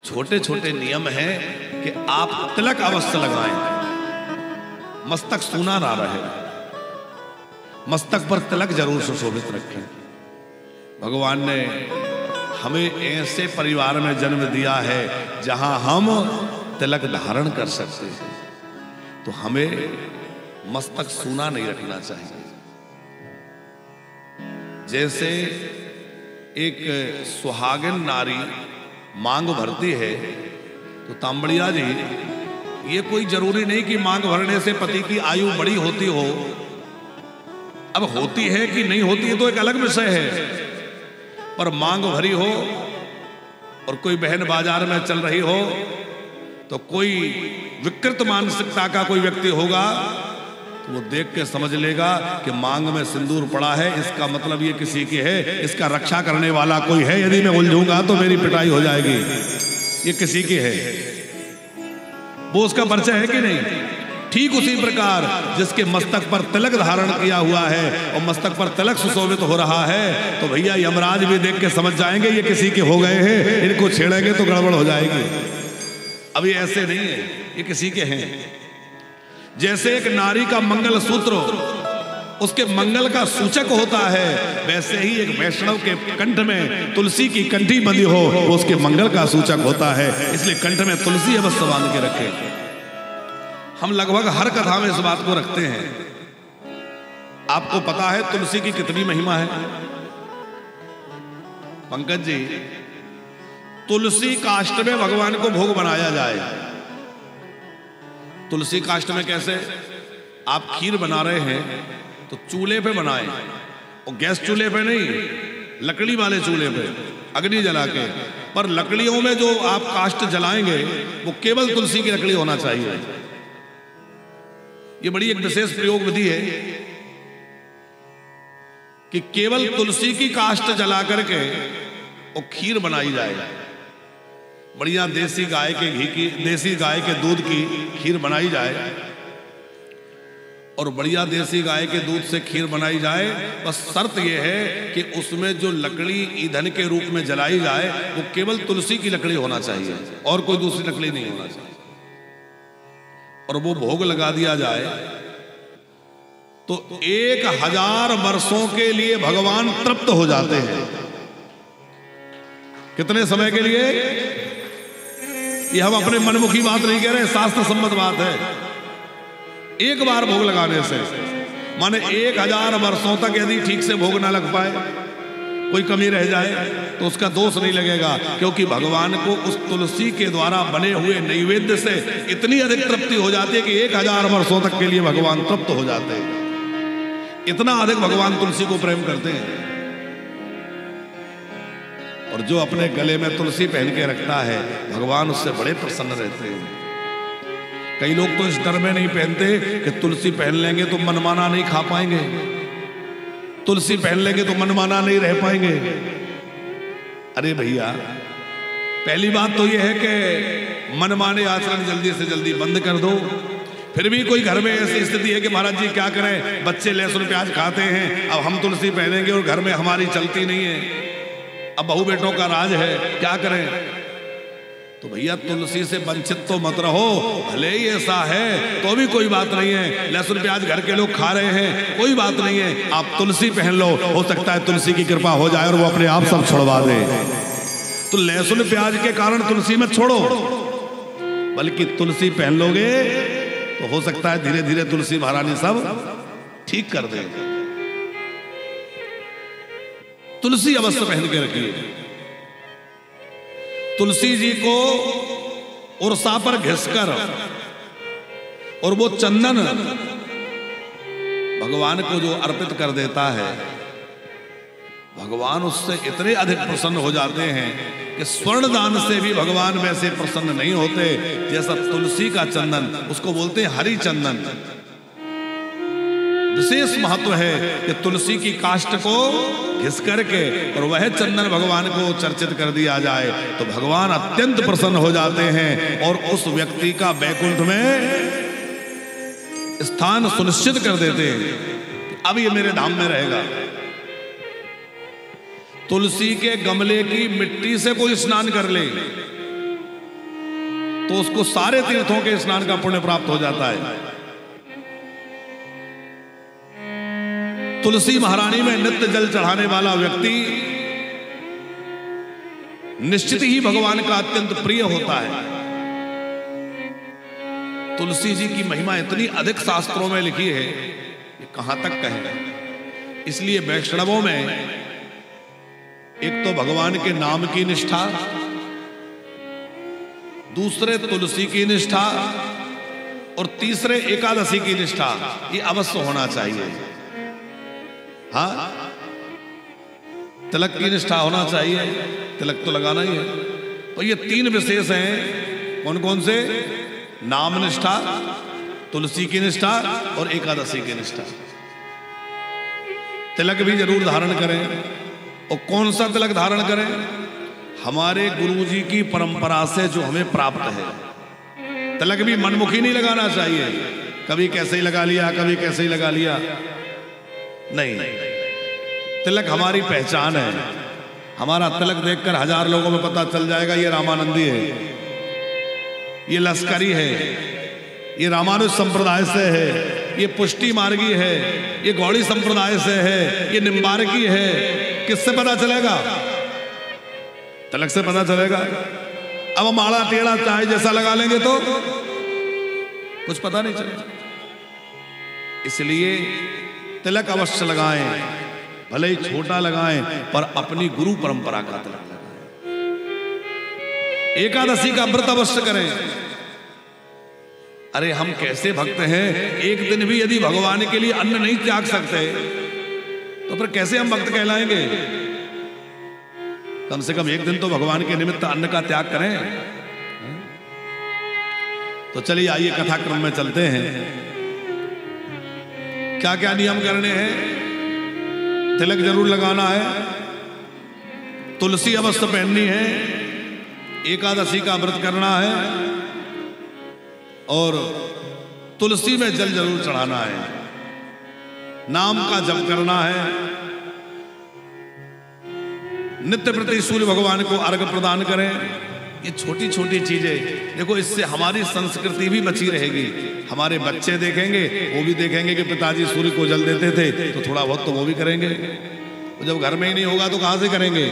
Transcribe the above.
छोटे छोटे नियम हैं कि आप तिलक अवश्य लगाएं, मस्तक सूना ना रहे, मस्तक पर तिलक जरूर सुशोभित रखें। भगवान ने हमें ऐसे परिवार में जन्म दिया है जहां हम तिलक धारण कर सकते हैं, तो हमें मस्तक सूना नहीं रखना चाहिए। जैसे एक सुहागिन नारी मांग भरती है, तो तांबड़िया जी, ये कोई जरूरी नहीं कि मांग भरने से पति की आयु बड़ी होती हो। अब होती है कि नहीं होती है तो एक अलग विषय है, पर मांग भरी हो और कोई बहन बाजार में चल रही हो तो कोई विकृत मानसिकता का कोई व्यक्ति होगा तो वो देख के समझ लेगा कि मांग में सिंदूर पड़ा है, इसका मतलब ये किसी की है, इसका रक्षा करने वाला कोई है, यदि मैं उलझूंगा तो मेरी पिटाई हो जाएगी, ये किसी की है, वो उसका परिचय है कि नहीं। ठीक उसी प्रकार जिसके मस्तक पर तिलक धारण किया हुआ है और मस्तक पर तिलक सुशोभित हो रहा है, तो भैया यमराज भी देख के समझ जाएंगे ये किसी के हो गए हैं, इनको छेड़ेंगे तो गड़बड़ हो जाएगी। अभी ऐसे नहीं है, ये किसी के हैं। जैसे एक नारी का मंगल सूत्र उसके मंगल का सूचक होता है, वैसे ही एक वैष्णव के कंठ में तुलसी की कंठी बंधी हो वो उसके मंगल का सूचक होता है। इसलिए कंठ में तुलसी अवश्य बांध के रखें। हम लगभग हर कथा में इस बात को रखते हैं। आपको पता है तुलसी की कितनी महिमा है? पंकज जी, तुलसी काष्ठ में भगवान को भोग बनाया जाए। तुलसी काष्ठ में कैसे? आप खीर बना रहे हैं तो चूल्हे पे बनाएं, और गैस चूल्हे पे नहीं, लकड़ी वाले चूल्हे पे अग्नि जला के। पर लकड़ियों में जो आप काष्ठ जलाएंगे वो केवल तुलसी की लकड़ी होना चाहिए। ये बड़ी एक विशेष प्रयोग विधि है कि केवल तुलसी की काष्ठ जला करके और खीर बनाई जाए। बढ़िया देसी गाय के घी की, देसी गाय के दूध की खीर बनाई जाए, और बढ़िया देसी गाय के दूध से खीर बनाई जाए। बस शर्त यह है कि उसमें जो लकड़ी ईंधन के रूप में जलाई जाए वो केवल तुलसी की लकड़ी होना चाहिए, और कोई दूसरी लकड़ी नहीं होना चाहिए। और वो भोग लगा दिया जाए तो 1000 वर्षों के लिए भगवान तृप्त हो जाते हैं। कितने समय के लिए? ये हम अपने मनमुखी बात नहीं कह रहे, शास्त्र सम्मत बात है। एक बार भोग लगाने से, माने 1000 वर्षों तक यदि ठीक से भोग ना लग पाए, कोई कमी रह जाए, तो उसका दोष नहीं लगेगा, क्योंकि भगवान को उस तुलसी के द्वारा बने हुए नैवेद्य से इतनी अधिक तृप्ति हो जाती है कि 1000 वर्षों तक के लिए भगवान तृप्त हो जाते हैं। इतना अधिक भगवान तुलसी को प्रेम करते हैं। और जो अपने गले में तुलसी पहन के रखता है, भगवान उससे बड़े प्रसन्न रहते हैं। कई लोग तो इस डर में नहीं पहनते कि तुलसी पहन लेंगे तो मनमाना नहीं खा पाएंगे, तुलसी पहन लेंगे तो मनमाना नहीं रह पाएंगे। अरे भैया, पहली बात तो यह है कि मनमाने आचरण जल्दी से जल्दी बंद कर दो। फिर भी कोई घर में ऐसी स्थिति है कि महाराज जी क्या करें, बच्चे लहसुन प्याज खाते हैं, अब हम तुलसी पहनेंगे और घर में हमारी चलती नहीं है, अब बहू बेटों का राज है, क्या करें? तो भैया तुलसी से वंचित तो मत रहो। भले ही ऐसा है तो भी कोई बात नहीं है, लहसुन प्याज घर के लोग खा रहे हैं, कोई बात नहीं है, आप तुलसी पहन लो, हो सकता है तुलसी की कृपा हो जाए और वो अपने आप सब छुड़वा दे। तो लहसुन प्याज के कारण तुलसी मत छोड़ो, बल्कि तुलसी पहन लोगे तो हो सकता है धीरे धीरे तुलसी महारानी सब ठीक कर दे। तुलसी अवश्य पहन के रखिए। तुलसी जी को उर्सा पर घिसकर और वो चंदन भगवान को जो अर्पित कर देता है, भगवान उससे इतने अधिक प्रसन्न हो जाते हैं कि स्वर्ण दान से भी भगवान वैसे प्रसन्न नहीं होते जैसा तुलसी का चंदन, उसको बोलते हैं हरि चंदन। विशेष महत्व है कि तुलसी की काष्ठ को घिस करके और वह चंदन भगवान को चर्चित कर दिया जाए तो भगवान अत्यंत प्रसन्न हो जाते हैं और उस व्यक्ति का वैकुंठ में स्थान सुनिश्चित कर देते हैं। अब ये मेरे धाम में रहेगा। तुलसी के गमले की मिट्टी से कोई स्नान कर ले, तो उसको सारे तीर्थों के स्नान का पुण्य प्राप्त हो जाता है। तुलसी महारानी में नित्य जल चढ़ाने वाला व्यक्ति निश्चित ही भगवान का अत्यंत प्रिय होता है। तुलसी जी की महिमा इतनी अधिक शास्त्रों में लिखी है, ये कहां तक कहें। इसलिए वैष्णवों में एक तो भगवान के नाम की निष्ठा, दूसरे तुलसी की निष्ठा और तीसरे एकादशी की निष्ठा, ये अवश्य होना चाहिए। हाँ, तिलक की निष्ठा होना चाहिए, तिलक तो लगाना ही है। तो ये तीन विशेष हैं, कौन कौन से? नाम निष्ठा, तुलसी की निष्ठा और एकादशी की निष्ठा। तिलक भी जरूर धारण करें। और कौन सा तिलक धारण करें? हमारे गुरुजी की परंपरा से जो हमें प्राप्त है। तिलक भी मनमुखी नहीं लगाना चाहिए, कभी कैसे ही लगा लिया, कभी कैसे ही लगा लिया, नहीं। तिलक हमारी पहचान है। हमारा तिलक देखकर 1000 लोगों में पता चल जाएगा ये रामानंदी है, ये लश्करी है, ये रामानुज संप्रदाय से है, ये पुष्टि मार्गी है, ये गौड़ी संप्रदाय से है, ये निम्बारकी है। किससे पता चलेगा? तिलक से पता चलेगा। अब हम आड़ा टेढ़ा चाहे जैसा लगा लेंगे तो कुछ पता नहीं चलेगा। इसलिए तिलक अवश्य लगाएं, भले ही छोटा लगाएं, पर अपनी गुरु परंपरा का तिलक लगाएं। एकादशी का व्रत अवश्य करें। अरे हम कैसे भक्त हैं, एक दिन भी यदि भगवान के लिए अन्न नहीं त्याग सकते तो फिर कैसे हम भक्त कहलाएंगे? कम से कम एक दिन तो भगवान के निमित्त अन्न का त्याग करें। तो चलिए आइए कथा क्रम में चलते हैं। क्या क्या नियम करने हैं? तिलक जरूर लगाना है, तुलसी अवश्य पहननी है, एकादशी का व्रत करना है और तुलसी में जल जरूर चढ़ाना है, नाम का जप करना है, नित्य प्रति सूर्य भगवान को अर्घ्य प्रदान करें। ये छोटी छोटी चीजें देखो, इससे हमारी संस्कृति भी बची रहेगी। हमारे बच्चे देखेंगे, वो भी देखेंगे कि पिताजी सूर्य को जल देते थे, तो थोड़ा बहुत तो वो भी करेंगे। तो जब घर में ही नहीं होगा तो कहां से करेंगे?